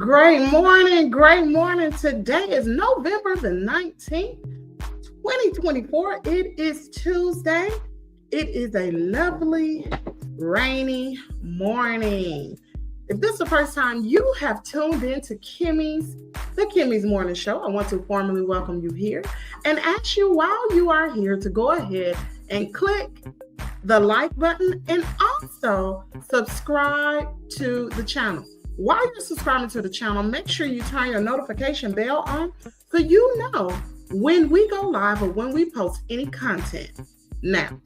Great morning. Great morning. Today is November the 19th, 2024. It is Tuesday. It is a lovely, rainy morning. If this is the first time you have tuned in to Kimmy's Morning Show, I want to formally welcome you here and ask you while you are here to go ahead and click the like button and also subscribe to the channel. While you're subscribing to the channel, make sure you turn your notification bell on so you know when we go live or when we post any content. Now,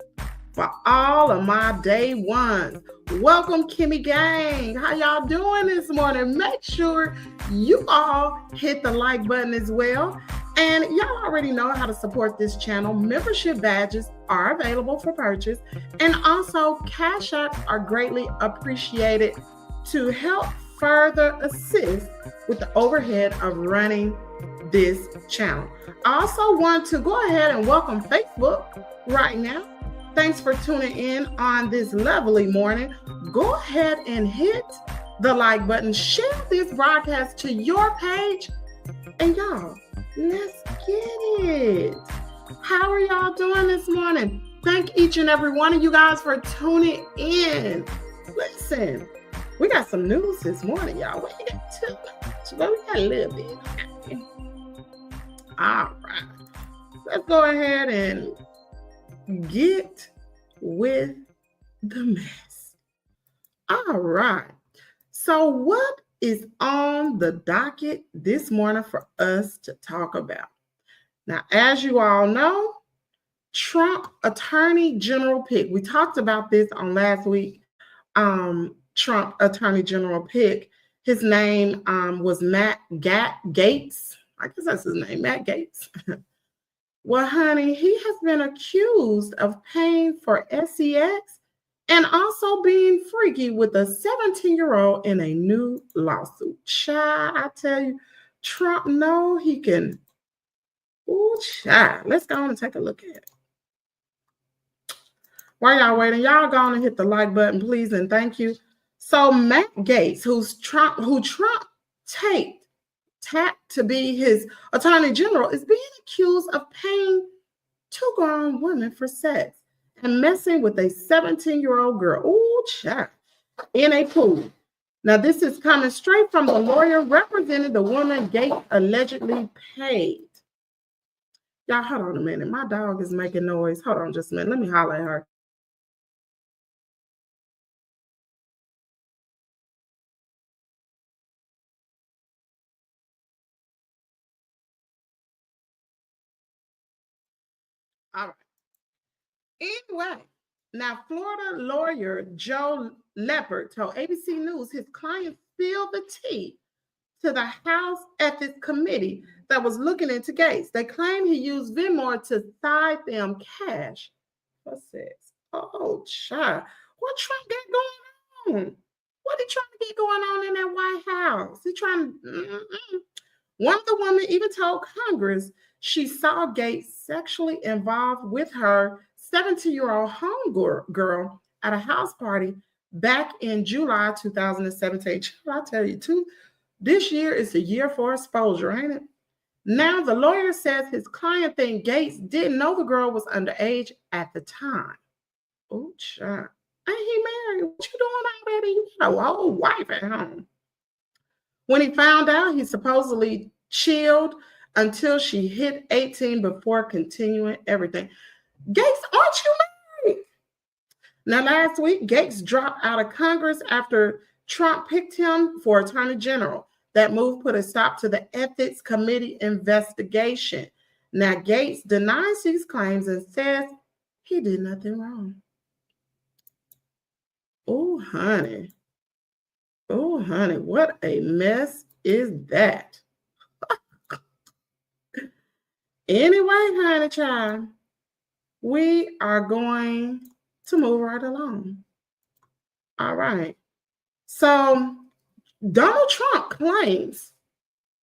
for all of my day ones, welcome Kimmy Gang. How y'all doing this morning? Make sure you all hit the like button as well. And y'all already know how to support this channel. Membership badges are available for purchase. And also cash apps are greatly appreciated to help further assist with the overhead of running this channel. I also want to go ahead and welcome Facebook right now. Thanks for tuning in on this lovely morning. Go ahead and hit the like button. Share this broadcast to your page. And y'all, let's get it. How are y'all doing this morning? Thank each and every one of you guys for tuning in. Listen, we got some news this morning, y'all. We ain't got too much, but we got a little bit. Okay. All right. Let's go ahead and get with the mess. All right. So what is on the docket this morning for us to talk about? Now, as you all know, Trump Attorney General pick. We talked about this on last week. Trump Attorney General pick. His name was Matt Gaetz. I guess that's his name, Matt Gaetz. Well, honey, he has been accused of paying for sex and also being freaky with a 17-year-old in a new lawsuit. Child, I tell you, Trump know he can. Ooh, child. Let's go on and take a look at it. While y'all waiting, y'all go on and hit the like button, please, and thank you. So Matt Gaetz, who Trump tapped to be his attorney general, is being accused of paying two grown women for sex and messing with a 17-year-old girl. Ooh, child, in a pool. Now, this is coming straight from the lawyer representing the woman Gaetz allegedly paid. Y'all, hold on a minute. My dog is making noise. Hold on just a minute. Let me holler at her. All right. Anyway, now Florida lawyer Joe Leppert told ABC News his client spilled the tea to the House Ethics Committee that was looking into Gaetz. They claim he used Venmo to side them cash for sex. Oh, child. What Trump got going on? What he trying to get going on in that White House? He trying to... One of the women even told Congress she saw Gaetz sexually involved with her 17-year-old homegirl at a house party back in July 2017. I tell you, this year is the year for exposure, ain't it? Now, the lawyer says his client thinks Gaetz didn't know the girl was underage at the time. Oh, child. Ain't he married? What you doing already? You got a whole wife at home. When he found out, he supposedly chilled until she hit 18 before continuing everything. Gaetz, aren't you married? Now, last week, Gaetz dropped out of Congress after Trump picked him for Attorney General. That move put a stop to the Ethics Committee investigation. Now, Gaetz denies these claims and says he did nothing wrong. Oh, honey. Oh, honey, what a mess is that? Anyway, honey child, we are going to move right along. All right. So Donald Trump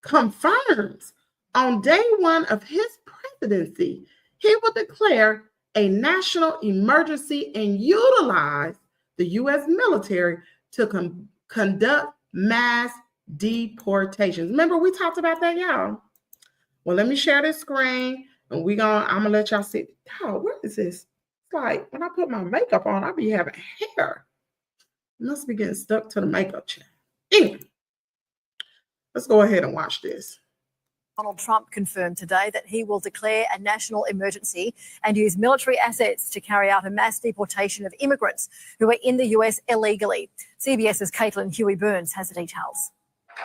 confirms on day one of his presidency, he will declare a national emergency and utilize the U.S. military to conduct mass deportations. Remember, we talked about that, y'all. Well, let me share this screen, and I'm gonna let y'all see. Oh, what is this? It's like when I put my makeup on, I be having hair. It must be getting stuck to the makeup chair. Anyway, let's go ahead and watch this. Donald Trump confirmed today that he will declare a national emergency and use military assets to carry out a mass deportation of immigrants who are in the US illegally. CBS's Caitlin Huey-Burns has the details.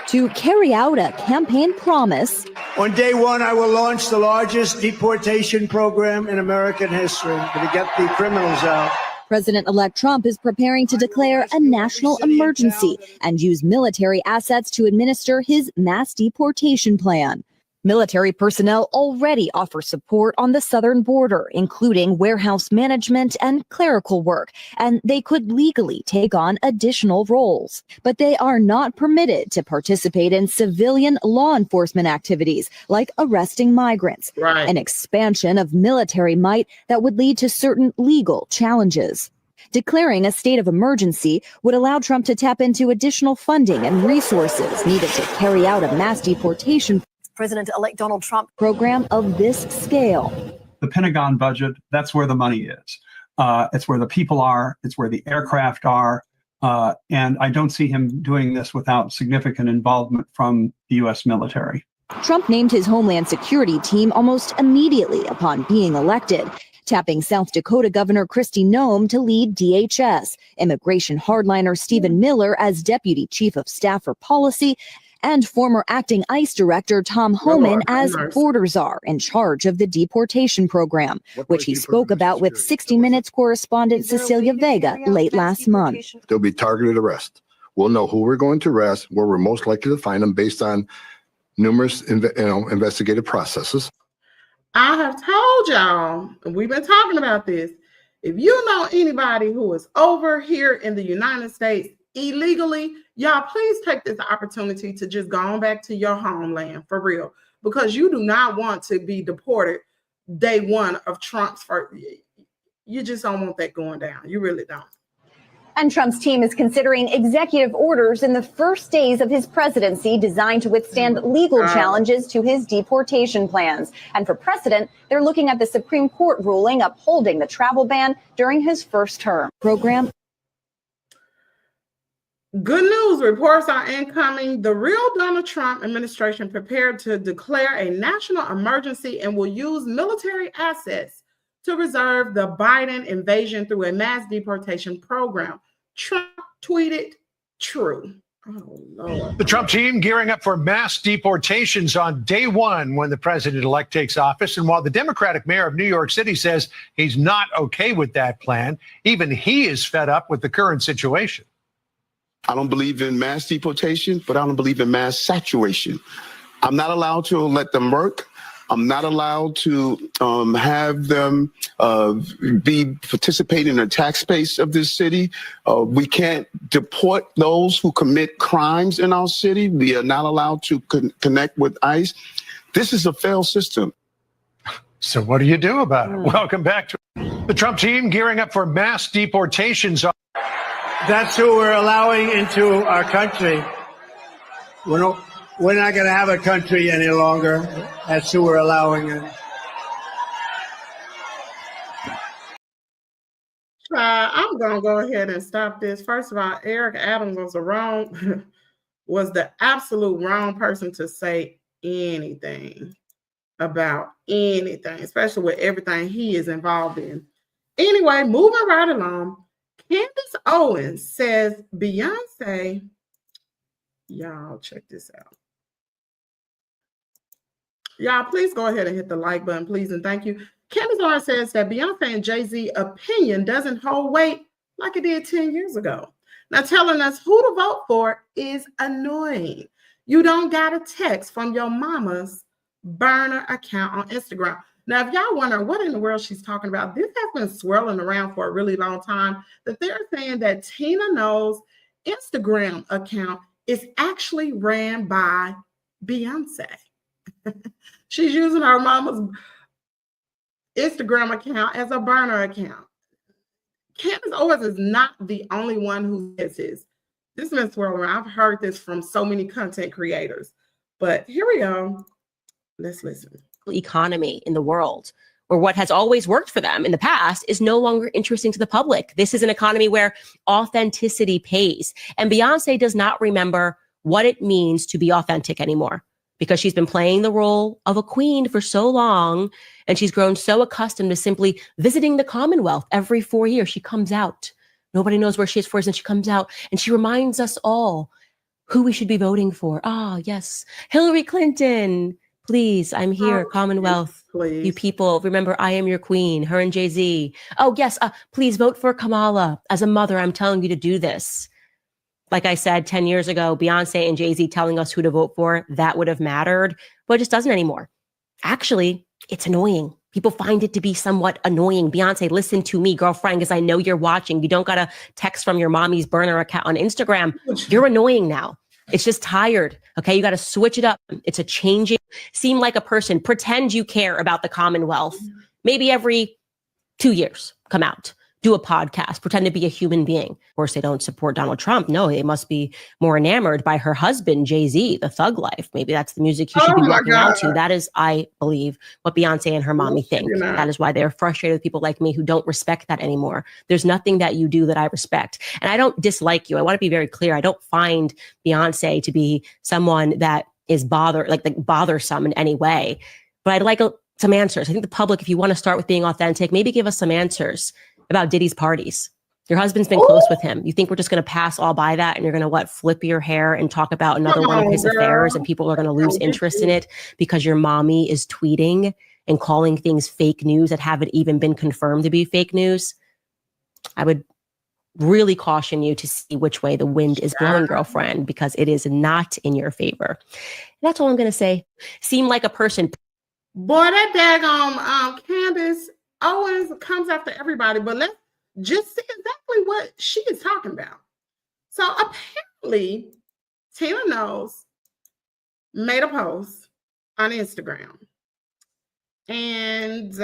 To carry out a campaign promise. On day one, I will launch the largest deportation program in American history to get the criminals out. President-elect Trump is preparing to declare a national emergency and use military assets to administer his mass deportation plan. Military personnel already offer support on the southern border, including warehouse management and clerical work, and they could legally take on additional roles. But they are not permitted to participate in civilian law enforcement activities like arresting migrants, an expansion of military might that would lead to certain legal challenges. Declaring a state of emergency would allow Trump to tap into additional funding and resources needed to carry out a mass deportation President-elect Donald Trump program of this scale. The Pentagon budget, that's where the money is. It's where the people are. It's where the aircraft are. And I don't see him doing this without significant involvement from the U.S. military. Trump named his Homeland Security team almost immediately upon being elected, tapping South Dakota Governor Kristi Noem to lead DHS, immigration hardliner Stephen Miller as Deputy Chief of Staff for Policy, and former acting ICE Director Tom Homan as border czar in charge of the deportation program, which he spoke about with 60 Minutes correspondent Cecilia Vega late last month. There'll be targeted arrest. We'll know who we're going to arrest, where we're most likely to find them based on numerous investigative processes. I have told y'all, and we've been talking about this, if you know anybody who is over here in the United States illegally, y'all please take this opportunity to just go on back to your homeland for real, because you do not want to be deported day one of Trump's first. You just don't want that going down. You really don't. And Trump's team is considering executive orders in the first days of his presidency designed to withstand legal challenges to his deportation plans. And for precedent, they're looking at the Supreme Court ruling upholding the travel ban during his first term. Program. Good news, reports are incoming. The real Donald Trump administration prepared to declare a national emergency and will use military assets to reserve the Biden invasion through a mass deportation program. Trump tweeted, true. Oh, Lord. The Trump team gearing up for mass deportations on day one when the president-elect takes office. And while the Democratic mayor of New York City says he's not okay with that plan, even he is fed up with the current situation. I don't believe in mass deportation, but I don't believe in mass saturation. I'm not allowed to let them work. I'm not allowed to have them be participating in the tax base of this city. We can't deport those who commit crimes in our city. We are not allowed to connect with ICE. This is a failed system. So what do you do about it? Welcome back to the Trump team gearing up for mass deportations. That's who we're allowing into our country. We're not going to have a country any longer. That's who we're allowing in. I'm going to go ahead and stop this. First of all, Eric Adams was the absolute wrong person to say anything about anything, especially with everything he is involved in. Anyway, moving right along. Candace Owens says Beyonce, y'all check this out. Y'all, please go ahead and hit the like button, please, and thank you. Candace Owens says that Beyonce and Jay-Z opinion doesn't hold weight like it did 10 years ago. Now, telling us who to vote for is annoying. You don't got a text from your mama's burner account on Instagram. Now, if y'all wonder what in the world she's talking about, this has been swirling around for a really long time, that they're saying that Tina Knowles' Instagram account is actually ran by Beyonce. She's using her mama's Instagram account as a burner account. Candace Owens is not the only one who says this. This has been swirling around. I've heard this from so many content creators, but here we go. Let's listen. Economy in the world, or what has always worked for them in the past, is no longer interesting to the public. This is an economy where authenticity pays. And Beyonce does not remember what it means to be authentic anymore, because she's been playing the role of a queen for so long, and she's grown so accustomed to simply visiting the Commonwealth every 4 years. She comes out. Nobody knows where she is for, and she comes out and she reminds us all who we should be voting for. Ah, yes, Hillary Clinton. Please, I'm here, Commonwealth. Please. You people, remember, I am your queen, her and Jay-Z. Oh, yes, please vote for Kamala. As a mother, I'm telling you to do this. Like I said, 10 years ago, Beyonce and Jay-Z telling us who to vote for, that would have mattered, but it just doesn't anymore. Actually, it's annoying. People find it to be somewhat annoying. Beyonce, listen to me, girlfriend, because I know you're watching. You don't got to text from your mommy's burner account on Instagram. You're annoying now. It's just tired. Okay. You got to switch it up. It's a changing, seem like a person, pretend you care about the Commonwealth. Maybe every 2 years, come out, do a podcast, pretend to be a human being. Of course, they don't support Donald Trump. No, they must be more enamored by her husband, Jay-Z, the thug life. Maybe that's the music you should be walking out to. That is, I believe, what Beyonce and her mommy think. That is why they're frustrated with people like me who don't respect that anymore. There's nothing that you do that I respect. And I don't dislike you. I want to be very clear. I don't find Beyonce to be someone that is bothersome in any way. But I'd like some answers. I think the public, if you want to start with being authentic, maybe give us some answers about Diddy's parties. Your husband's been close with him. You think we're just going to pass all by that and you're going to, flip your hair and talk about another one of his affairs, and people are going to lose interest in it because your mommy is tweeting and calling things fake news that haven't even been confirmed to be fake news? I would really caution you to see which way the wind is blowing, girlfriend, because it is not in your favor. And that's all I'm going to say. Seem like a person. Boy, that daggone Candace Owens comes after everybody, but let's just see exactly what she is talking about. So apparently, Tina Knowles made a post on Instagram, and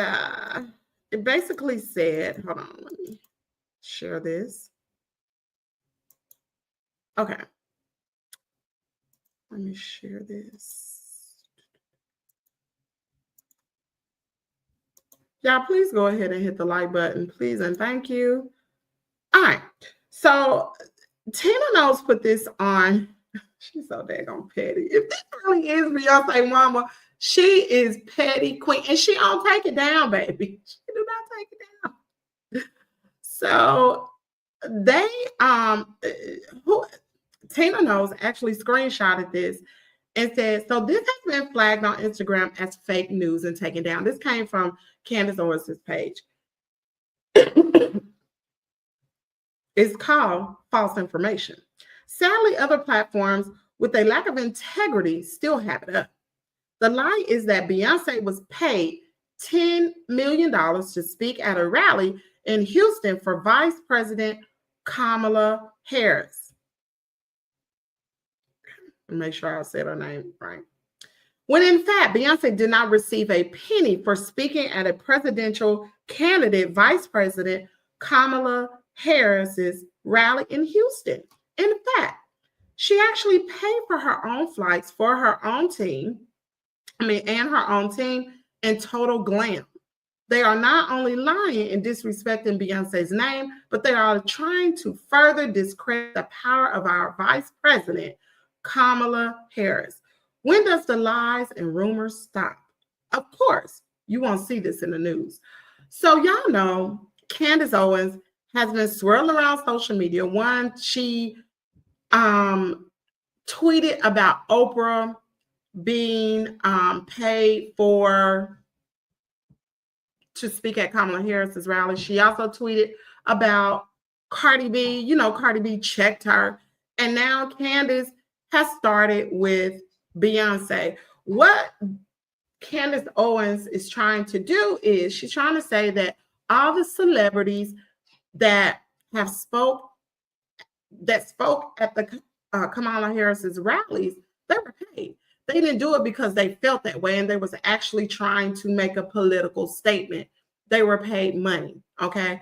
it basically said, hold on, let me share this. Okay. Let me share this. Y'all, please go ahead and hit the like button, please, and thank you. All right. So Tina Knowles put this on. She's so daggone petty. If this really is Beyonce mama, she is petty queen, and she don't take it down, baby. She do not take it down. So they Tina Knowles actually screenshotted this and said, so this has been flagged on Instagram as fake news and taken down. This came from Candace Owens' page. It's called false information. Sadly, other platforms with a lack of integrity still have it up. The lie is that Beyonce was paid $10 million to speak at a rally in Houston for Vice President Kamala Harris. Make sure I said her name right. When in fact, Beyonce did not receive a penny for speaking at a presidential candidate, Vice President Kamala Harris's rally in Houston. In fact, she actually paid for her own flights for her own team, and her own team in total glam. They are not only lying and disrespecting Beyonce's name, but they are trying to further discredit the power of our Vice President, Kamala Harris. When does the lies and rumors stop? Of course, you won't see this in the news. So y'all know Candace Owens has been swirling around social media. One, she tweeted about Oprah being paid to speak at Kamala Harris's rally. She also tweeted about Cardi B. You know, Cardi B checked her. And now Candace has started with Beyonce. What Candace Owens is trying to do is she's trying to say that all the celebrities that spoke at the Kamala Harris's rallies, they were paid. They didn't do it because they felt that way and they was actually trying to make a political statement. They were paid money, okay?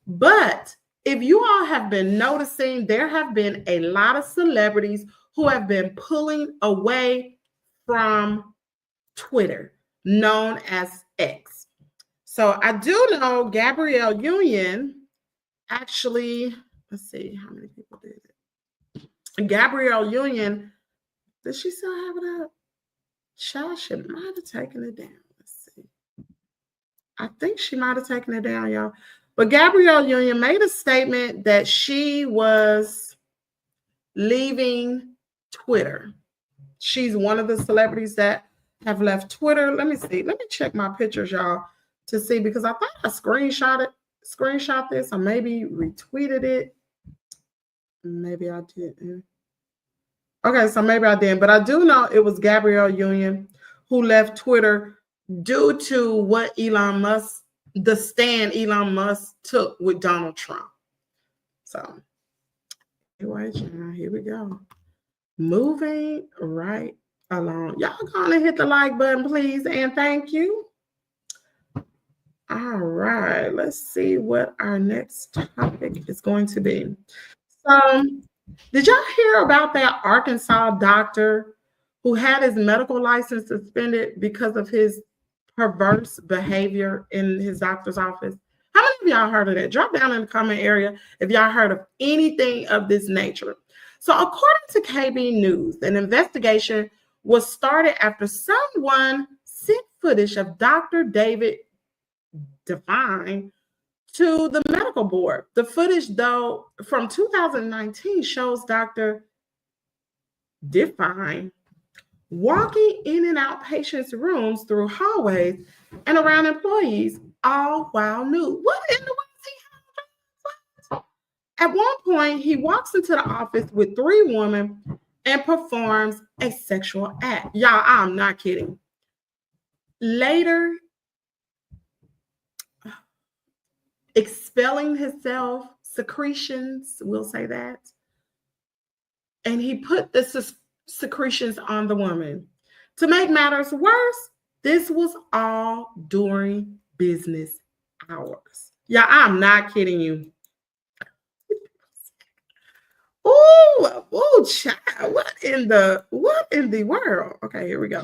But if you all have been noticing, there have been a lot of celebrities who have been pulling away from Twitter, known as X. So I do know Gabrielle Union actually, let's see how many people did it. Gabrielle Union, does she still have it up? She might have taken it down. Let's see. I think she might have taken it down, y'all. But Gabrielle Union made a statement that she was leaving Twitter. She's one of the celebrities that have left Twitter. Let me see. Let me check my pictures, y'all, to see, because I thought I screenshot this, or maybe retweeted it. Maybe I didn't. Okay, so maybe I didn't, but I do know it was Gabrielle Union who left Twitter due to what Elon Musk, the stand Elon Musk took with Donald Trump. So anyway, here we go. Moving right along. Y'all gonna hit the like button, please, and thank you. All right, let's see what our next topic is going to be. So, did y'all hear about that Arkansas doctor who had his medical license suspended because of his perverse behavior in his doctor's office? How many of y'all heard of that? Drop down in the comment area if y'all heard of anything of this nature. So according to KB News, an investigation was started after someone sent footage of Dr. David Devine to the medical board. The footage, though, from 2019 shows Dr. Devine walking in and out patients' rooms through hallways and around employees, all while nude. What in the world is he having? At one point, he walks into the office with 3 women and performs a sexual act. Y'all, I'm not kidding. Later, expelling himself, secretions, we'll say that. And he put the secretions on the woman. To make matters worse, this was all during business hours. Yeah, I'm not kidding you. Ooh, child, what in the world? Okay, here we go.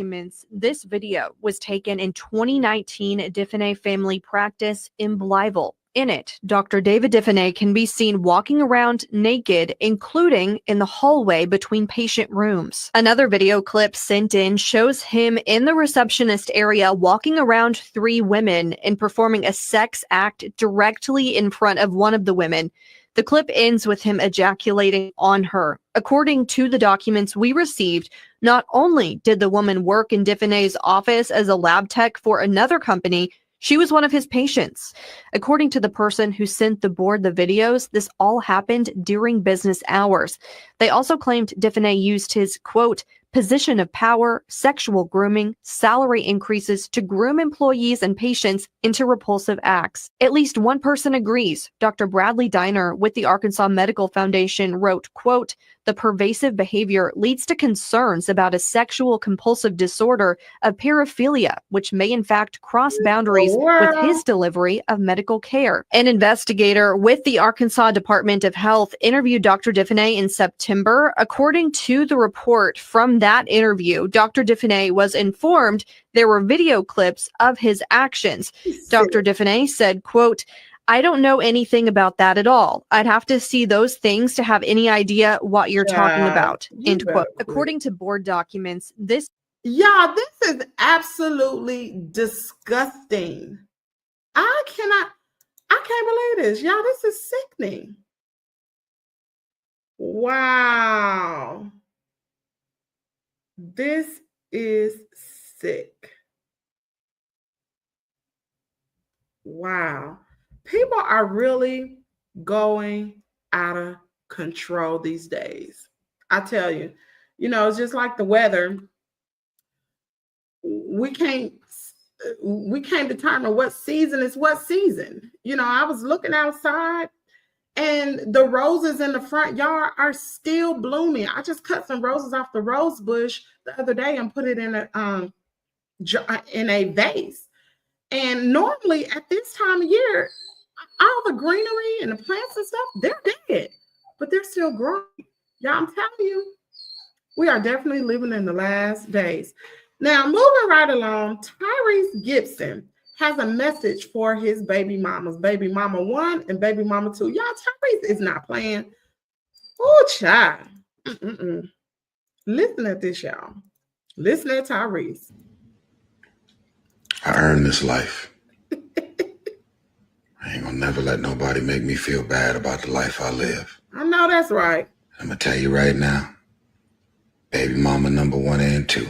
This video was taken in 2019 at Diffenay Family Practice in Blytheville. In it, Dr. David Diffenay can be seen walking around naked, including in the hallway between patient rooms. Another video clip sent in shows him in the receptionist area walking around 3 women and performing a sex act directly in front of one of the women. The clip ends with him ejaculating on her. According to the documents we received, not only did the woman work in Diffenay's office as a lab tech for another company, she was one of his patients. According to the person who sent the board the videos, this all happened during business hours. They also claimed Diffenay used his, quote, position of power, sexual grooming, salary increases to groom employees and patients into repulsive acts. At least one person agrees. Dr. Bradley Diner with the Arkansas Medical Foundation wrote, quote, the pervasive behavior leads to concerns about a sexual compulsive disorder of paraphilia, which may in fact cross boundaries with his delivery of medical care. An investigator with the Arkansas Department of Health interviewed Dr. Diffenay in September. According to the report from that interview, Dr. Diffenay was informed there were video clips of his actions. Dr. Diffenay said, quote, I don't know anything about that at all. I'd have to see those things to have any idea what you're talking about. End quote. According to board documents, this is absolutely disgusting. I can't believe this. Y'all, this is sickening. Wow. This is sick. Wow. People are really going out of control these days. I tell you, it's just like the weather. We can't determine what season is what season. I was looking outside and the roses in the front yard are still blooming. I just cut some roses off the rose bush the other day and put it in a vase. And normally at this time of year, all the greenery and the plants and stuff, they're dead, but they're still growing. Y'all, I'm telling you, we are definitely living in the last days. Now, moving right along, Tyrese Gibson has a message for his baby mamas, baby mama 1 and baby mama 2. Y'all, Tyrese is not playing. Oh, child. Listen at this, y'all. Listen at Tyrese. I earned this life. I ain't gonna never let nobody make me feel bad about the life I live. I know that's right. I'm gonna tell you right now, baby mama number 1 and 2.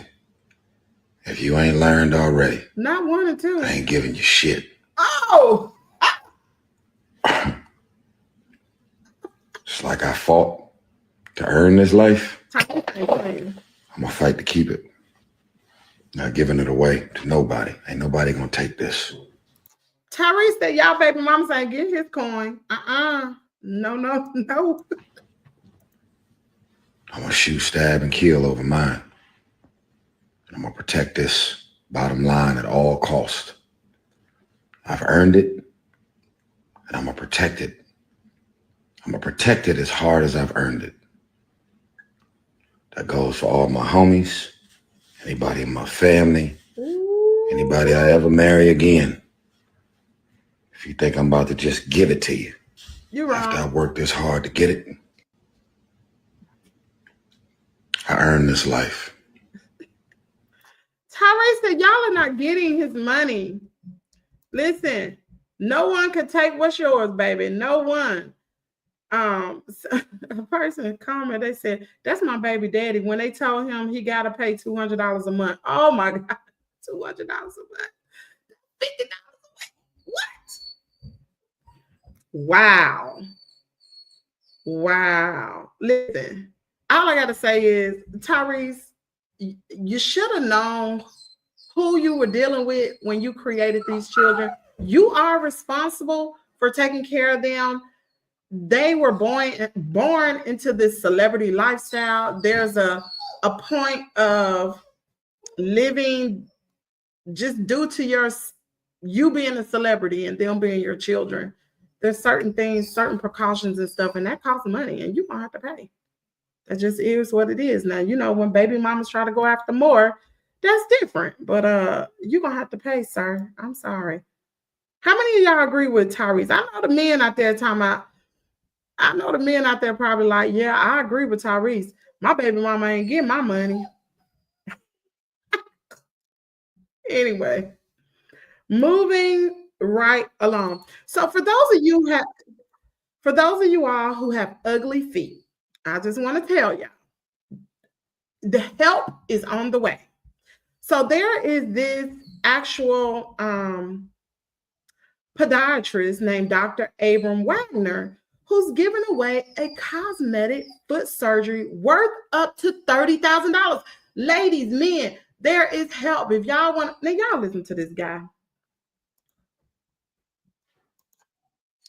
If you ain't learned already, not 1 and 2. I ain't giving you shit. Oh! Just like I fought to earn this life, I'm gonna fight to keep it. Not giving it away to nobody. Ain't nobody gonna take this. Tyrese said, y'all baby mamas ain't getting his coin. No. I'm gonna shoot, stab, and kill over mine. I'm gonna protect this bottom line at all costs. I've earned it, and I'm gonna protect it. I'm gonna protect it as hard as I've earned it. That goes for all my homies, anybody in my family, anybody I ever marry again. If you think I'm about to just give it to you, you're wrong. After I worked this hard to get it, I earned this life. Tyrese said, y'all are not getting his money. Listen, no one can take what's yours, baby. No one. A person commented, they said, that's my baby daddy. When they told him he got to pay $200 a month. Oh my God, $200 a month. $50 a month. What? Wow. Listen, all I got to say is, Tyrese, you should have known who you were dealing with when you created these children. You are responsible for taking care of them. They were born into this celebrity lifestyle. There's a point of living just due to you being a celebrity and them being your children. There's certain things, certain precautions and stuff, and that costs money, and you're going to have to pay. That just is what it is. Now, you know, when baby mamas try to go after more, that's different. But you're going to have to pay, sir. I'm sorry. How many of y'all agree with Tyrese? I know the men out there probably like, yeah, I agree with Tyrese. My baby mama ain't getting my money. Anyway, moving right along. So for those of you all who have ugly feet, I just want to tell you, the help is on the way. So there is this actual podiatrist named Dr. Abram Wagner, who's giving away a cosmetic foot surgery worth up to $30,000. Ladies, men, there is help. If y'all want, now y'all listen to this guy.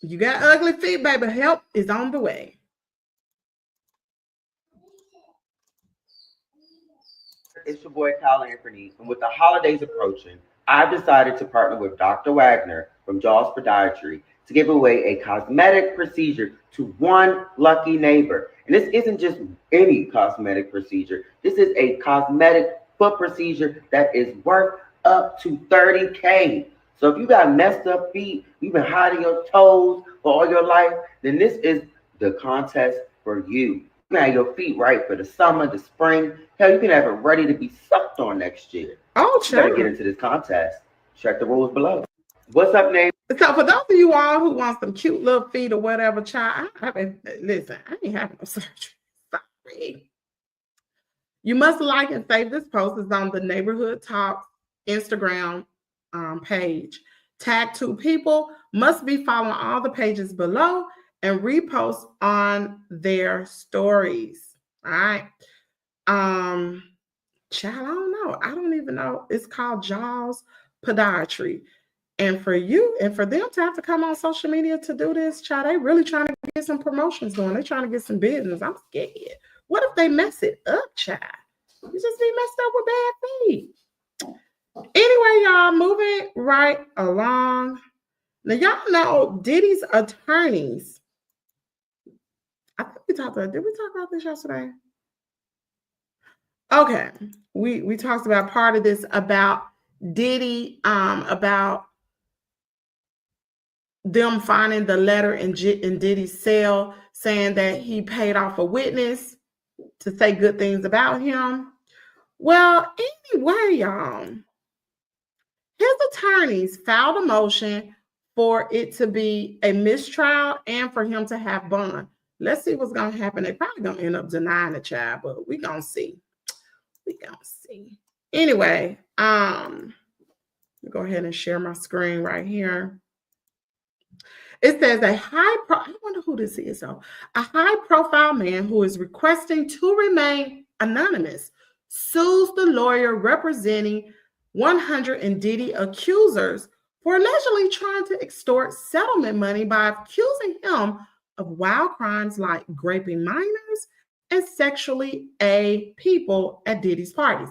You got ugly feet, baby. Help is on the way. It's your boy Kyle Anthony, and with the holidays approaching, I've decided to partner with Dr. Wagner from Jaws Podiatry to give away a cosmetic procedure to one lucky neighbor. And this isn't just any cosmetic procedure. This is a cosmetic foot procedure that is worth up to $30K. So if you got messed up feet, you've been hiding your toes for all your life, then this is the contest for you. You can have your feet right for the summer, the spring. Hell, you can have it ready to be sucked on next year. Oh, sure. You better get into this contest. Check the rules below. What's up, neighbor? So for those of you all who want some cute little feet or whatever, child, listen, I ain't having no surgery. Sorry. You must like and save this post. It's on the Neighborhood Talk Instagram page. Tag 2 people. Must be following all the pages below and repost on their stories. All right. Child, I don't know. I don't even know. It's called Jaws Podiatry. And for you and for them to have to come on social media to do this, child, they really trying to get some promotions going. They're trying to get some business. I'm scared. What if they mess it up, child? You just be messed up with bad feet. Anyway, y'all, moving right along. Now, y'all know Diddy's attorneys. I think did we talk about this yesterday? Okay. We talked about part of this about Diddy, about them finding the letter in Diddy's cell saying that he paid off a witness to say good things about him. Well, anyway, y'all, his attorneys filed a motion for it to be a mistrial and for him to have bond. Let's see what's going to happen. They're probably going to end up denying the child, but we're going to see. We're going to see. Anyway, go ahead and share my screen right here. It says I wonder who this is though. A high-profile man who is requesting to remain anonymous sues the lawyer representing 100 and Diddy accusers for allegedly trying to extort settlement money by accusing him of wild crimes like raping minors and sexually aid people at Diddy's parties.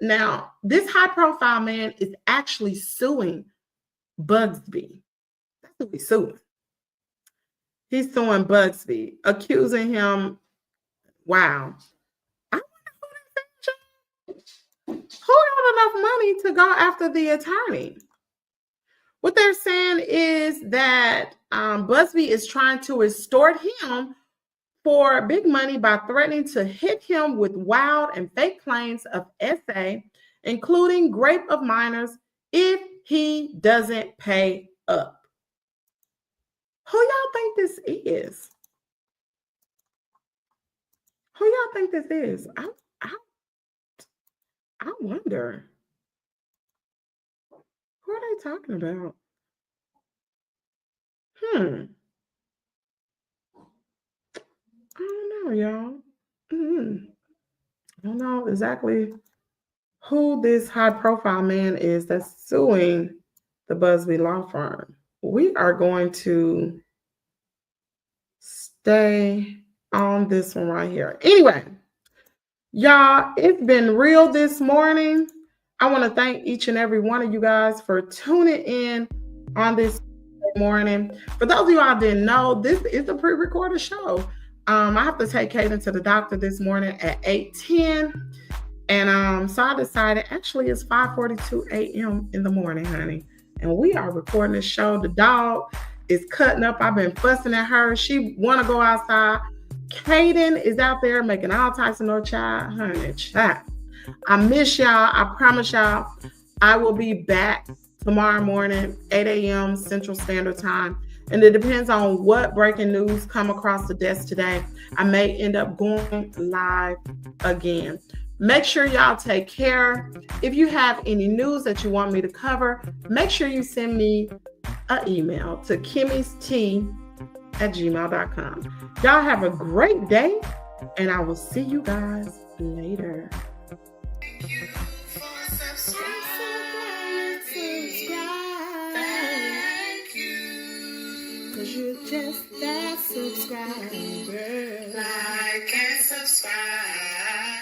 Now, this high-profile man is actually suing Bugsby. That's who he's suing. He's suing Bugsby, accusing him. Wow. I wonder who got enough money to go after the attorney. What they're saying is that Bugsby is trying to extort him for big money by threatening to hit him with wild and fake claims of SA, including rape of minors, if he doesn't pay up. Who y'all think this is? Who y'all think this is? I wonder. Who are they talking about? I don't know, y'all. I don't know exactly who this high-profile man is that's suing the Bugsby law firm. We are going to stay on this one right here. Anyway, y'all, it's been real this morning. I want to thank each and every one of you guys for tuning in on this morning. For those of you all didn't know, this is a pre-recorded show. I have to take Kaden to the doctor this morning at 8:10. And so I decided, actually, it's 5:42 a.m. in the morning, honey. And we are recording this show. The dog is cutting up. I've been fussing at her. She want to go outside. Kaden is out there making all types of no child. Honey, child. I miss y'all. I promise y'all I will be back tomorrow morning, 8 a.m. Central Standard Time. And it depends on what breaking news come across the desk today. I may end up going live again. Make sure y'all take care. If you have any news that you want me to cover, make sure you send me an email to kimmyst@gmail.com. Y'all have a great day, and I will see you guys later. Thank you for subscribing. Thank you. 'Cause you're just that subscriber. Like and subscribe.